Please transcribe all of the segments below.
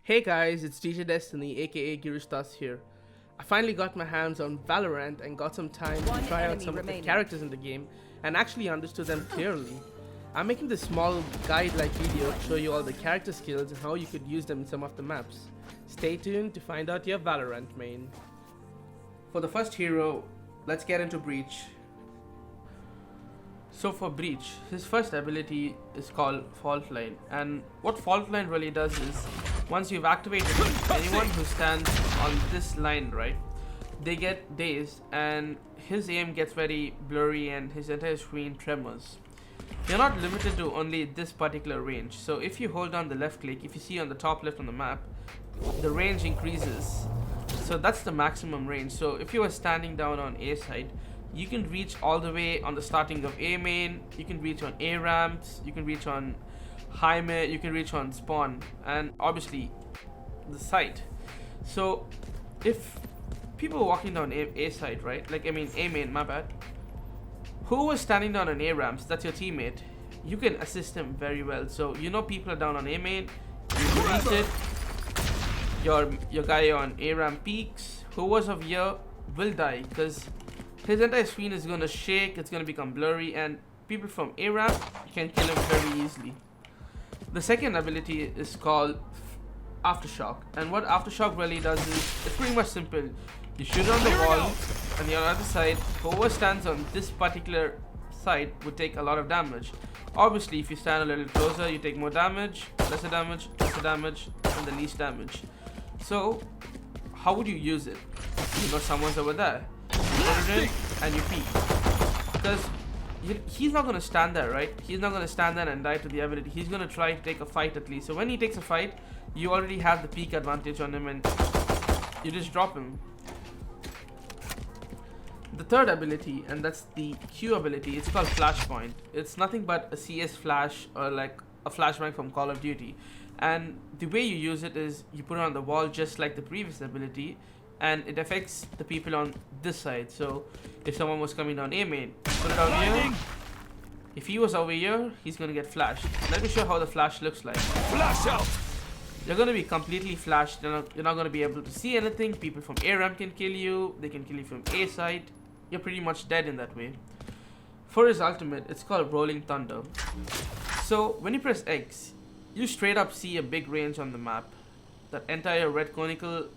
Hey guys, it's DJDESTINY aka Girish here. I finally got my hands on Valorant and got some time to try out some of the characters in the game and actually understood them clearly. I'm making this small guide-like video to show you all the character skills and how you could use them in some of the maps. Stay tuned to find out your Valorant main. For the first hero, let's get into Breach. So for Breach, his first ability is called Fault Line, and what Fault Line really does is, once you've activated it, anyone who stands on this line, right, they get dazed and his aim gets very blurry and his entire screen tremors. You're not limited to only this particular range, so if you hold down the left click, if you see on the top left on the map, the range increases. So that's the maximum range. So if you are standing down on A side, you can reach all the way on the starting of A main, you can reach on A ramps, you can reach on high mid, you can reach on spawn, and obviously the site. So if people are walking down A side, right, A main, my bad, who was standing down on A ramps, that's your teammate, you can assist him very well. So you know people are down on A main, you reach it, your guy on A ramp peaks, who was of here will die because his entire screen is going to shake, it's going to become blurry, and people from A ramp can kill him very easily. The second ability is called Aftershock, and what Aftershock really does is, it's pretty much simple. You shoot on the wall, and the other side, whoever stands on this particular side would take a lot of damage. Obviously, if you stand a little closer, you take more damage, lesser damage, and the least damage. So, how would you use it? You know someone's over there. You put it in, and you peek. Because he's not going to stand there, right? He's not going to stand there and die to the ability. He's going to try to take a fight at least. So when he takes a fight, you already have the peak advantage on him and you just drop him. The third ability, and that's the Q ability, it's called Flashpoint. It's nothing but a CS flash or like a flashbang from Call of Duty. And the way you use it is you put it on the wall just like the previous ability, and it affects the people on this side. So if someone was coming down A main, put it down here. If he was over here, he's gonna get flashed. Let me show how the flash looks like. Flash out! You're gonna be completely flashed. You're not gonna be able to see anything. People from A ramp can kill you. They can kill you from A side. You're pretty much dead in that way. For his ultimate, it's called Rolling Thunder. So when you press X, you straight up see a big range on the map. That entire red conical,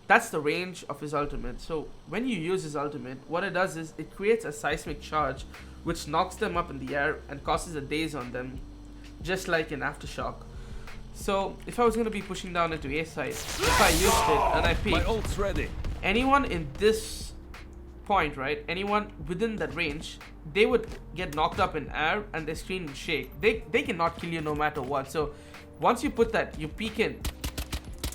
that's the range of his ultimate. So when you use his ultimate, what it does is it creates a seismic charge which knocks them up in the air and causes a daze on them, just like an Aftershock. So if I was going to be pushing down into A side, if I used it and I peeked, my ult's ready. Anyone in this point, right, anyone within that range, they would get knocked up in air and their screen would shake. They cannot kill you no matter what. So once you put that, you peek in,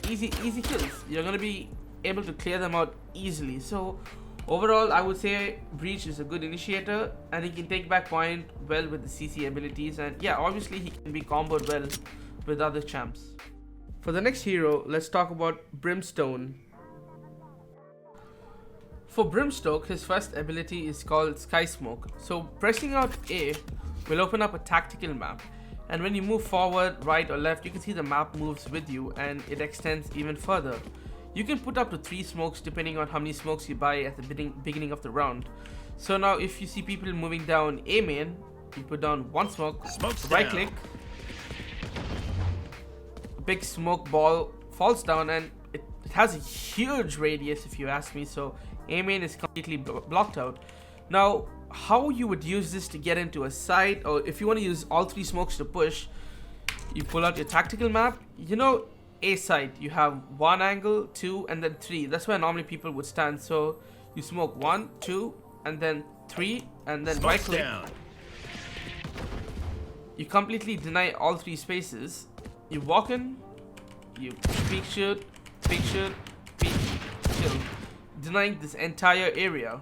easy kills. You're going to be able to clear them out easily. So overall, I would say Breach is a good initiator and he can take back point well with the CC abilities, and yeah, obviously he can be comboed well with other champs. For the next hero, let's talk about Brimstone. For Brimstone, his first ability is called Sky Smoke. So pressing out A will open up a tactical map, and when you move forward, right or left, you can see the map moves with you and it extends even further. You can put up to 3 smokes depending on how many smokes you buy at the beginning of the round. So now if you see people moving down A main, you put down 1 smoke, right click, a big smoke ball falls down, and it has a huge radius if you ask me. So A main is completely blocked out. Now how you would use this to get into a site, or if you want to use all 3 smokes to push, you pull out your tactical map. You know A side, you have 1 angle, 2, and then 3. That's where normally people would stand. So you smoke 1, 2, and then 3, and then right click. You completely deny all 3 spaces. You walk in, you peek shoot, peek shoot, peek kill, denying this entire area.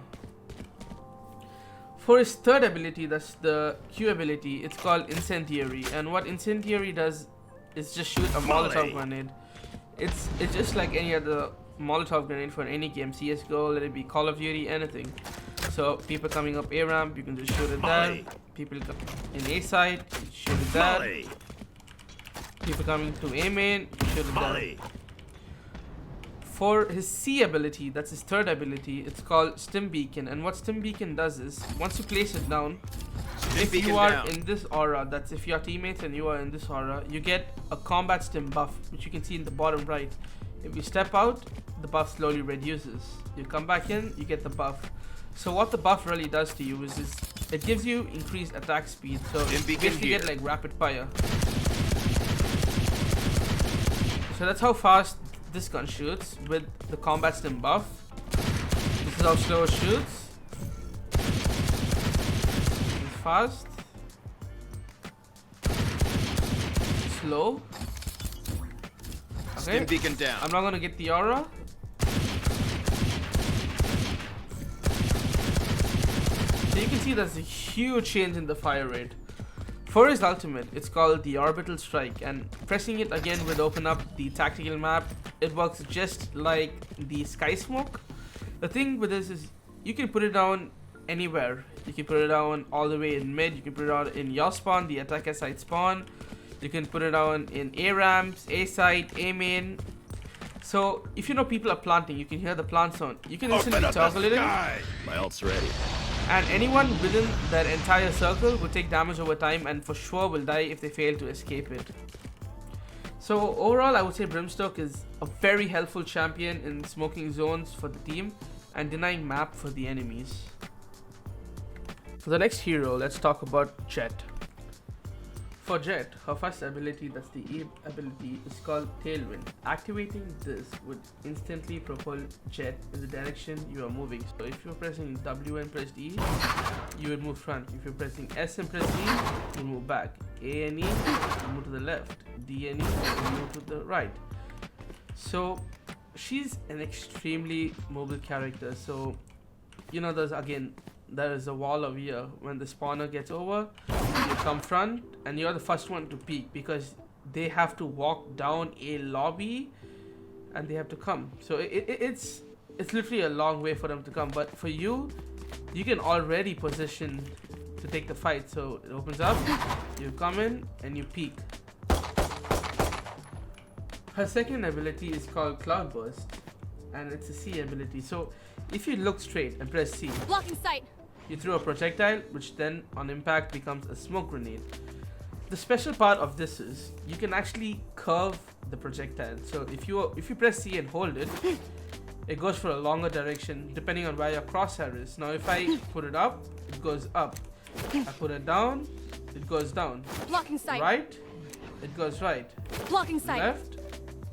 For his third ability, that's the Q ability, it's called Incendiary, and what Incendiary does is just shoot a Molotov grenade. It's just like any other Molotov grenade for any game, CSGO, let it be Call of Duty, anything. So people coming up A ramp, you can just shoot it there. People in A side, shoot it there. If you're coming to A main, shoot it down. For his C ability, that's his third ability, it's called Stim Beacon. And what Stim Beacon does is, once you place it down, if you are in this aura, that's if your teammates and you are in this aura, you get a combat stim buff, which you can see in the bottom right. If you step out, the buff slowly reduces. You come back in, you get the buff. So what the buff really does to you is it gives you increased attack speed. So you basically get like rapid fire. So that's how fast this gun shoots with the combat stim buff. This is how slow it shoots. It's fast. Slow. Okay. Beacon down. I'm not gonna get the aura. So you can see there's a huge change in the fire rate. For his ultimate, it's called the Orbital Strike, and pressing it again will open up the tactical map. It works just like the Sky Smoke. The thing with this is you can put it down anywhere. You can put it down all the way in mid, you can put it down in your spawn, the attacker side spawn. You can put it down in A ramps, A side, A main. So if you know people are planting, you can hear the plant sound. You can instantly toggle it in. My ult's ready. And anyone within that entire circle will take damage over time and for sure will die if they fail to escape it. So overall, I would say Brimstone is a very helpful champion in smoking zones for the team and denying map for the enemies. For the next hero, let's talk about Jett. For Jett, her first ability, that's the E ability, is called Tailwind. Activating this would instantly propel Jett in the direction you are moving. So if you're pressing W and pressed E, you would move front. If you're pressing S and press E, you move back. A and E, you move to the left. D and E, you move to the right. So she's an extremely mobile character. So, you know, there is a wall over here. When the spawner gets over, you come front and you're the first one to peek because they have to walk down a lobby and they have to come. So it's literally a long way for them to come, but for you can already position to take the fight. So it opens up, you come in and you peek. Her second ability is called Cloudburst and it's a C ability. So if you look straight and press C, blocking sight, you throw a projectile, which then on impact becomes a smoke grenade. The special part of this is you can actually curve the projectile. So if you press C and hold it, it goes for a longer direction depending on where your crosshair is. Now if I put it up, it goes up. I put it down, it goes down. Blocking sight. Right, it goes right. Blocking sight. Left,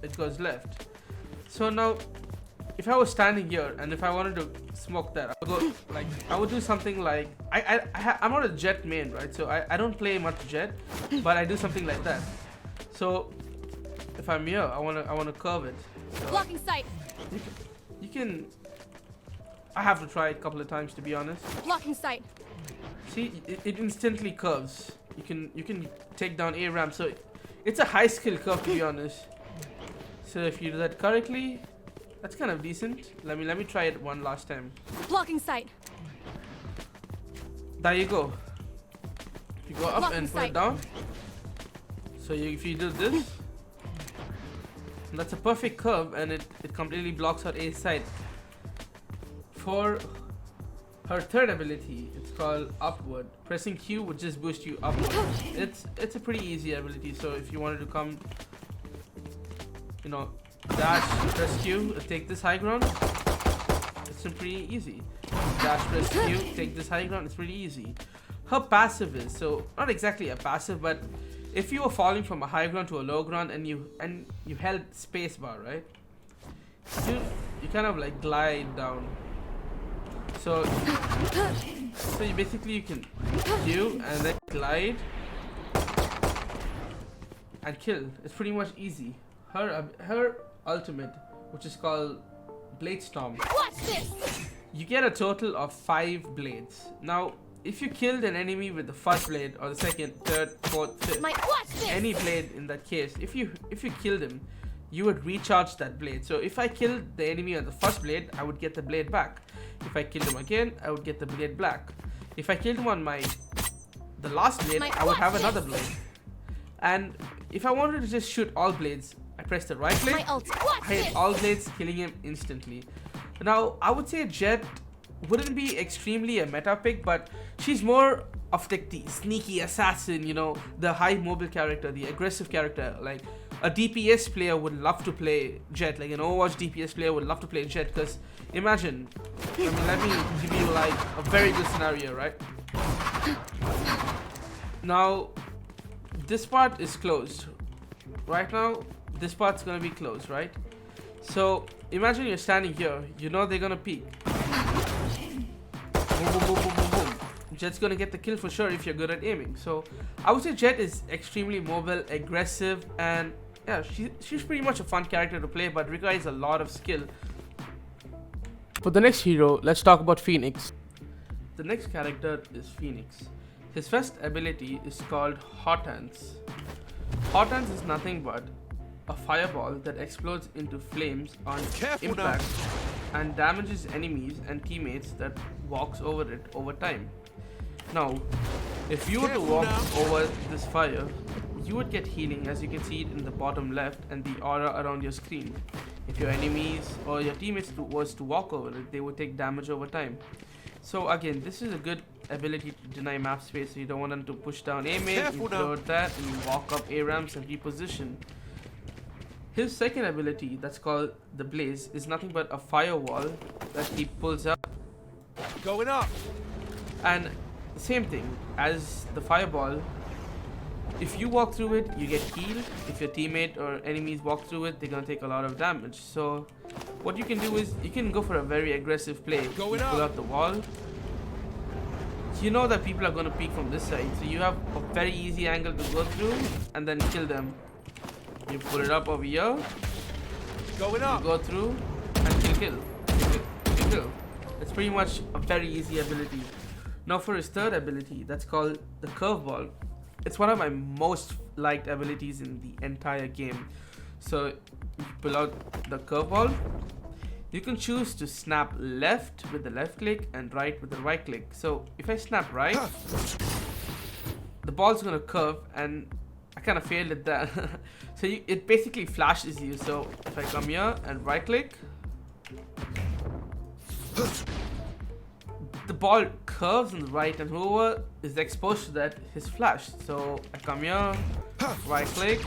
it goes left. So now if I was standing here and if I wanted to smoke that, I would do something like I'm not a Jett main, right? So I don't play much Jett, but I do something like that. So if I'm here, I wanna curve it. So blocking sight. You can. I have to try it a couple of times to be honest. Blocking sight. See, it instantly curves. You can take down A ramp. So it's a high skill curve to be honest. So if you do that correctly, that's kind of decent. Let me try it one last time. Blocking sight. There you go. You go up Blocking and put sight. it down. So if you do this, that's a perfect curve and it completely blocks her A side. For her third ability, it's called Upward. Pressing Q would just boost you upward. It's a pretty easy ability. So if you wanted to come, you know, dash, press Q, take this high ground. It's pretty easy. Dash, press Q, take this high ground. It's pretty easy. Her passive is, so not exactly a passive, but if you were falling from a high ground to a low ground and you held space bar, right? You kind of like glide down. So you basically can Q and then glide and kill. It's pretty much easy. Her ultimate, which is called Blade Storm. Watch this. You get a total of 5 blades. Now, if you killed an enemy with the first blade or the second, third, fourth, fifth, any blade in that case, if you killed him, you would recharge that blade. So if I killed the enemy on the first blade, I would get the blade back. If I killed him again, I would get the blade back. If I killed him on the last blade, I would have another blade. And if I wanted to just shoot all blades, I press the right click, My ult. I Watch hit this. all blades, killing him instantly. Now, I would say Jett wouldn't be extremely a meta pick, but she's more of like the sneaky assassin, you know, the high mobile character, the aggressive character. Like a DPS player would love to play Jett, like an Overwatch DPS player would love to play Jett, because imagine, I mean, let me give you like a very good scenario, right? Now, this part is closed. Right now, this part's gonna be closed, right? So, imagine you're standing here, you know they're gonna peek. Boom, boom, boom, boom, boom, boom. Jett's gonna get the kill for sure if you're good at aiming. So, I would say Jett is extremely mobile, aggressive, and yeah, she's pretty much a fun character to play, but requires a lot of skill. For the next hero, let's talk about Pheonix. The next character is Pheonix. His first ability is called Hot Hands. Hot Hands is nothing but a fireball that explodes into flames on impact and damages enemies and teammates that walks over it over time. Now, if you were to walk over this fire, you would get healing, as you can see it in the bottom left and the aura around your screen. If your enemies or your teammates was to walk over it, they would take damage over time. So again, this is a good ability to deny map space, so you don't want them to push down A main, you throw that, and you walk up A ramps and reposition. His second ability, that's called the Blaze, is nothing but a firewall that he pulls up. Going up. And same thing as the fireball, if you walk through it, you get healed. If your teammate or enemies walk through it, they're gonna take a lot of damage. So what you can do is you can go for a very aggressive play. You pull out the wall. You know that people are gonna peek from this side, so you have a very easy angle to go through and then kill them. You pull it up over here. Going up. You go through and kill. It's pretty much a very easy ability. Now for his third ability, that's called the curveball. It's one of my most liked abilities in the entire game. So you pull out the curveball. You can choose to snap left with the left click and right with the right click. So if I snap right, the ball's gonna curve, and I kind of failed at that. So it basically flashes you. So if I come here and right click, the ball curves on the right, and whoever is exposed to that is flashed. So I come here, right click,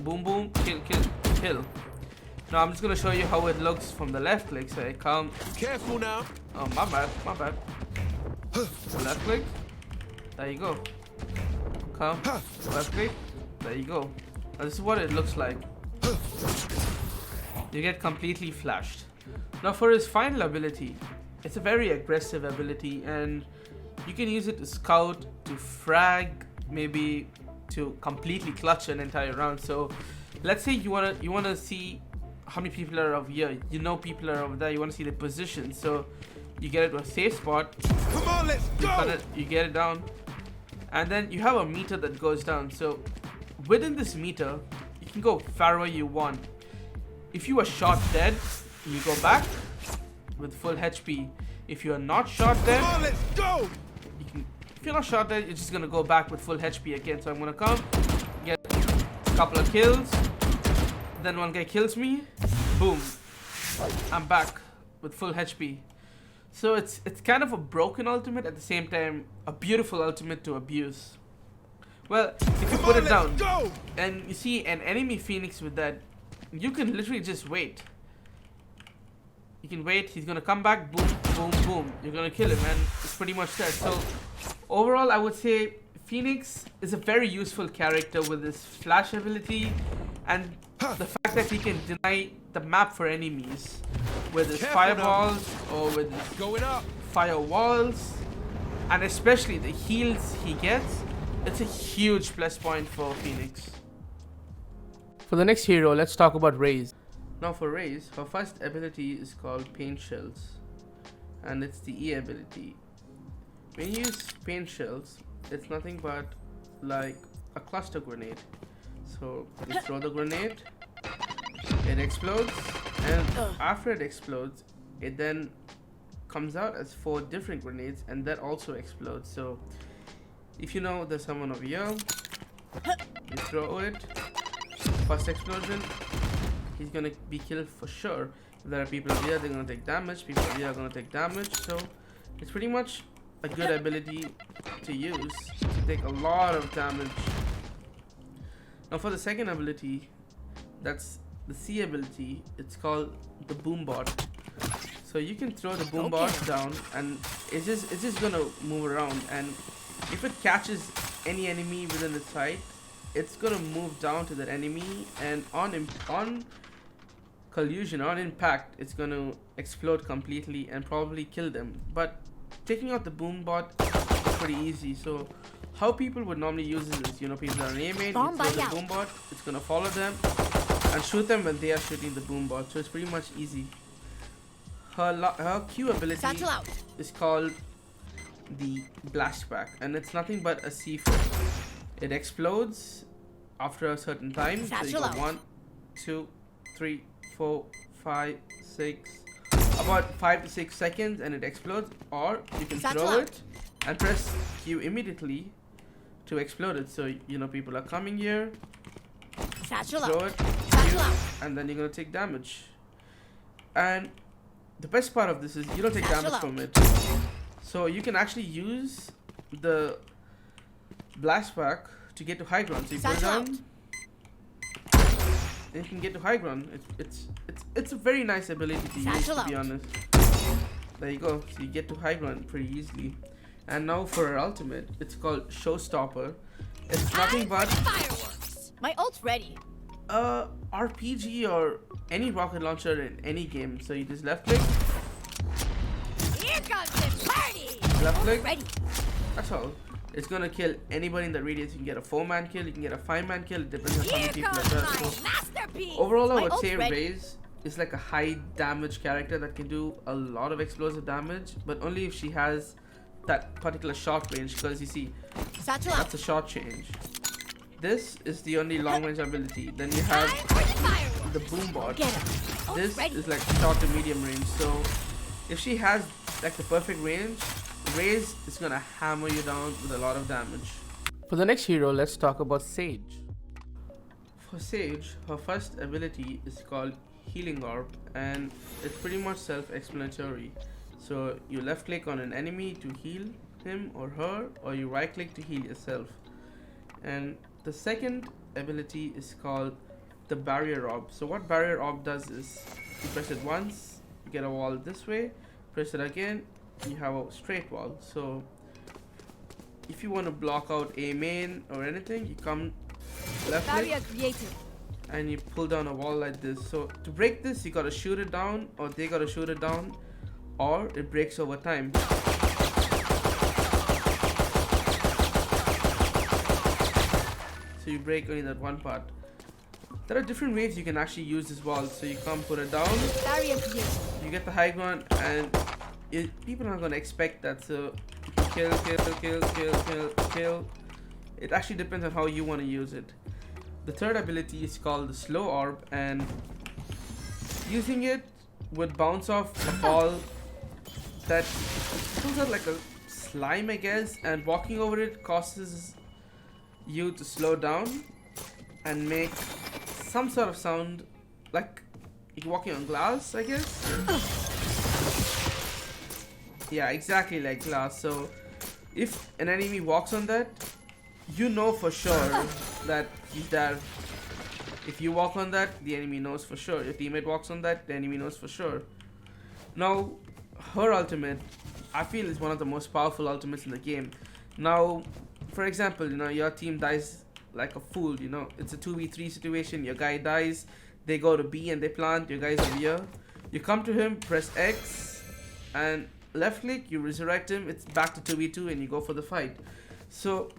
boom boom, kill. Now I'm just gonna show you how it looks from the left click. So I come. Careful now. Oh, my bad. Left click. There you go. Come. Left click. There you go. Now this is what it looks like. You get completely flashed. Now for his final ability, it's a very aggressive ability, and you can use it to scout, to frag, maybe to completely clutch an entire round. So let's say you wanna see how many people are over here. You know people are over there. You wanna see the position. So you get it to a safe spot. Come on, let's go. You get it down, and then you have a meter that goes down. So within this meter, you can go far away you want. If you are shot dead, you go back with full HP. If you are not shot dead, Come on, let's go. if you're not shot dead, you're just gonna go back with full HP again. So I'm gonna come, get a couple of kills, then one guy kills me, boom, I'm back with full HP. So it's kind of a broken ultimate, at the same time a beautiful ultimate to abuse. Well, if you put it down and you see an enemy Pheonix with that, you can literally just wait. You can wait, he's gonna come back, boom, boom, boom. You're gonna kill him, and it's pretty much that. So overall, I would say Pheonix is a very useful character with his flash ability, and the fact that he can deny the map for enemies with his fireballs or with his Going up. firewalls, and especially the heals he gets. It's a huge plus point for Pheonix. For the next hero, let's talk about Raze. Now for Raze, her first ability is called Paint Shells, and it's the E ability. When you use Paint Shells, it's nothing but like a cluster grenade. So you throw the grenade, it explodes, and after it explodes, it then comes out as 4 different grenades, and that also explodes. So if you know there's someone over here, you throw it, first explosion, he's gonna be killed for sure. If there are people here, they're gonna take damage. People here are gonna take damage. So it's pretty much a good ability to use to take a lot of damage. Now for the second ability, that's the C ability. It's called the boom bot. So you can throw the boom bot down, and it's just gonna move around. And if it catches any enemy within its sight, it's gonna move down to that enemy, and on collision, on impact, it's gonna explode completely and probably kill them. But taking out the boom bot is pretty easy. So how people would normally use this is, you know, people are aiming, you throw the boom bot, it's gonna follow them and shoot them when they are shooting the boom bot. So it's pretty much easy. Her Q ability is called the Blastback, and it's nothing but a C4. It explodes after a certain time. So you go 1, 2, 3, 4, 5, 6, about 5 to 6 seconds, and it explodes. Or you can throw it and press Q immediately to explode it. So you know, people are coming here, throw it, Q, and then you're gonna take damage. And the best part of this is you don't take damage from it. So you can actually use the Blastback to get to high ground. So you put it down, and you can get to high ground. It's a very nice ability to use, to be honest. There you go. So you get to high ground pretty easily. And now for her ultimate, it's called Showstopper. It's nothing but fireworks. My ult's ready. RPG or any rocket launcher in any game. So you just left click. Here comes the party. Left click. Ready. That's all. It's gonna kill anybody in the radius. You can get a 4-man kill, you can get a 5-man kill. It depends on how many people are there. So overall, I would say Raze is like a high damage character that can do a lot of explosive damage, but only if she has that particular short range. Because you see, that's a short range. This is the only long range ability. Then you have the boom bot. This is like short to medium range. So if she has like the perfect range, Raze is gonna hammer you down with a lot of damage. For the next hero, let's talk about Sage. For Sage, her first ability is called Healing Orb, and it's pretty much self-explanatory. So you left click on an enemy to heal him or her, or you right click to heal yourself. And the second ability is called the Barrier Orb. So what Barrier Orb does is, you press it once, you get a wall this way, press it again, you have a straight wall. So if you want to block out a main or anything, you come left click and you pull down a wall like this. So to break this, you gotta shoot it down, or they gotta shoot it down, or it breaks over time. So you break only that one part. There are different ways you can actually use this wall. So you come, put it down, you get the high ground, and people aren't gonna expect that. So kill. It actually depends on how you want to use it. The third ability is called the Slow Orb, and using it would bounce off a ball that pulls out like a slime, I guess, and walking over it causes you to slow down and make some sort of sound like you're walking on glass, I guess. Yeah, exactly like glass. So if an enemy walks on that, you know for sure that he's there. If you walk on that, the enemy knows for sure. Your teammate walks on that, the enemy knows for sure. Now, her ultimate, I feel, is one of the most powerful ultimates in the game. Now, for example, you know, your team dies like a fool, you know. It's a 2v3 situation, your guy dies, they go to B and they plant, your guy's over here. You come to him, press X, and left click, you resurrect him, it's back to 2v2 and you go for the fight. So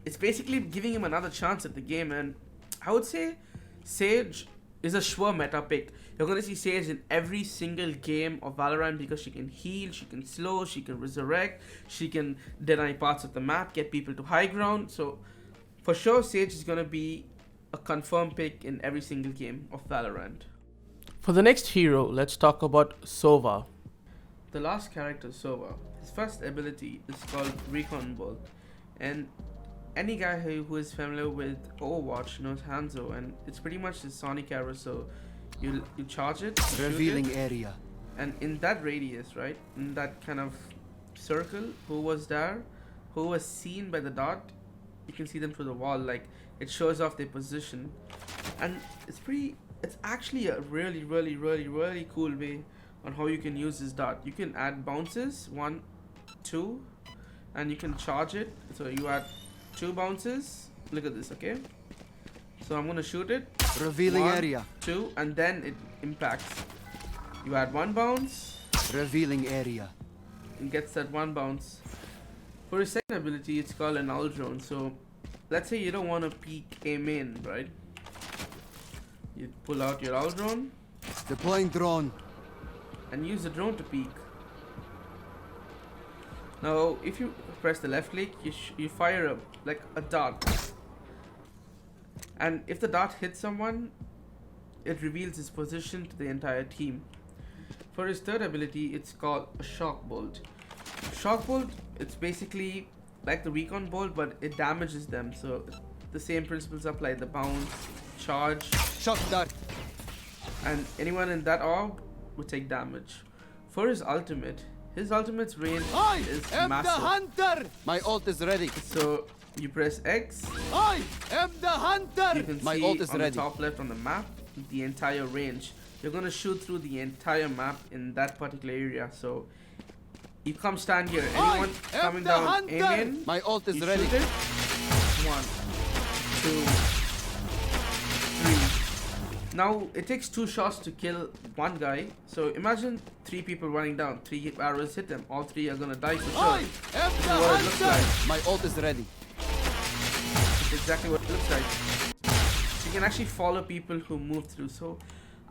it's basically giving him another chance at the game, and I would say Sage is a sure meta pick. You're gonna see Sage in every single game of Valorant because she can heal, she can slow, she can resurrect, she can deny parts of the map, get people to high ground. So for sure Sage is gonna be a confirmed pick in every single game of Valorant. For the next hero, let's talk about Sova. The last character, Sova, his first ability is called Recon Bolt, and any guy who is familiar with Overwatch knows Hanzo, and it's pretty much the Sonic arrow. So you charge it, shoot Revealing it, area. and in that radius, right, in that kind of circle, who was there, who was seen by the dot, you can see them through the wall. Like, it shows off their position, and it's actually a really cool way on how you can use this dot. You can add bounces, 1, 2, and you can charge it. So you add 2 bounces. Look at this, okay? So I'm gonna shoot it. Revealing 1, area. 2, and then it impacts. You add 1 bounce. Revealing area. And gets that 1 bounce. For his second ability, it's called an owl drone. So let's say you don't want to peek aim in, right? You pull out your owl drone Deploying drone. and use the drone to peek. Now, if you press the left click, you fire a dart, and if the dart hits someone, it reveals his position to the entire team. For his third ability, it's called a shock bolt. Shock bolt, it's basically like the recon bolt, but it damages them. So the same principles apply: the bounce, charge, Shock dart. and anyone in that orb would take damage. For his ultimate's range I is am the massive. hunter. My ult is ready. So you press X, I am the hunter. you can My see ult is on ready. the top left on the map the entire range. You're gonna shoot through the entire map in that particular area. So you come stand here. Anyone I am coming the down, hunter. aim in. My ult is You ready. shoot it. 1, 2, 3. Now it takes 2 shots to kill 1 guy. So imagine 3 people running down. 3 arrows hit them. All 3 are gonna die for sure. I am This the is what it looks hunter. like. My ult is ready. It's exactly what it looks like. So you can actually follow people who move through. So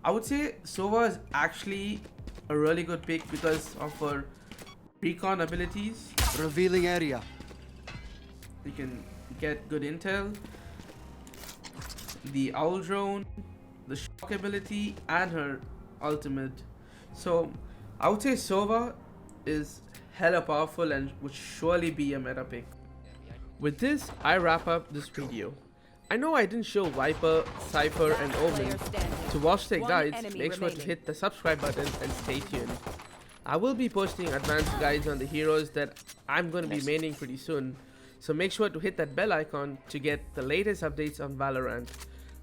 I would say Sova is actually a really good pick because of her recon abilities. Revealing area. You can get good intel, the owl drone, the shock ability, and her ultimate. So I would say Sova is hella powerful and would surely be a meta pick. With this, I wrap up this video. I know I didn't show Viper, Cypher, and Omen. To watch their guides, make sure to hit the subscribe button and stay tuned. I will be posting advanced guides on the heroes that I'm going to be maining pretty soon, so make sure to hit that bell icon to get the latest updates on Valorant.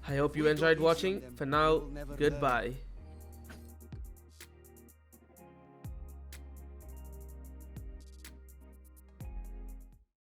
I hope you enjoyed watching. For now, goodbye.